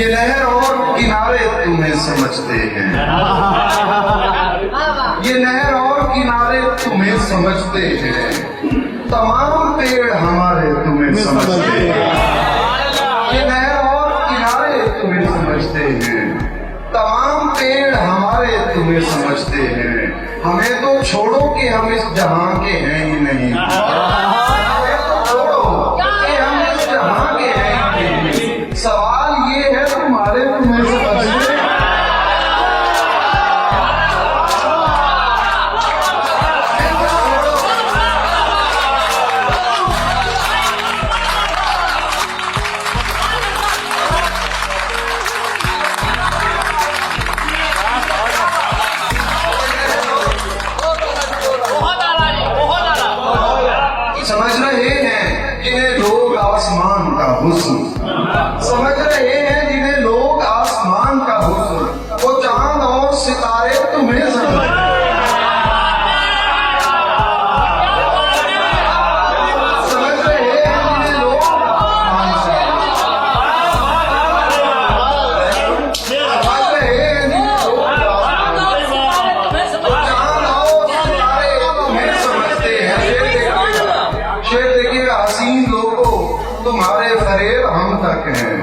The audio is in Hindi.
ये लहर और किनारे तुम्हें समझते हैं, ये लहर और किनारे तुम्हें समझते हैं, तमाम पेड़ हमारे तुम्हें समझते हैं। ये लहर और किनारे तुम्हें समझते हैं, तमाम पेड़ हमारे तुम्हें समझते हैं। हमें तो छोड़ो कि हम इस जहां के हैं ही नहीं, हमें तो छोड़ो कि हम इस जहां के हैं ही नहीं। सवाल ये है तुम्हारे तुम्हें समझते हैं। समझ रहे हैं जिन्हें लोग आसमान का हुस्न, समझ रहे हैं जिन्हें लोग आसमान का हुस्न, वो चांद और सितारे तुम्हें समझ रहे हैं जिन्हें लोग आसमान से समझ रहे हैं जिन्हें लोग चांद और सितारे तुम्हें समझते हैं। शेर देखिएगा, हसीन लोगों तुम्हारे फरेब हम तक हैं।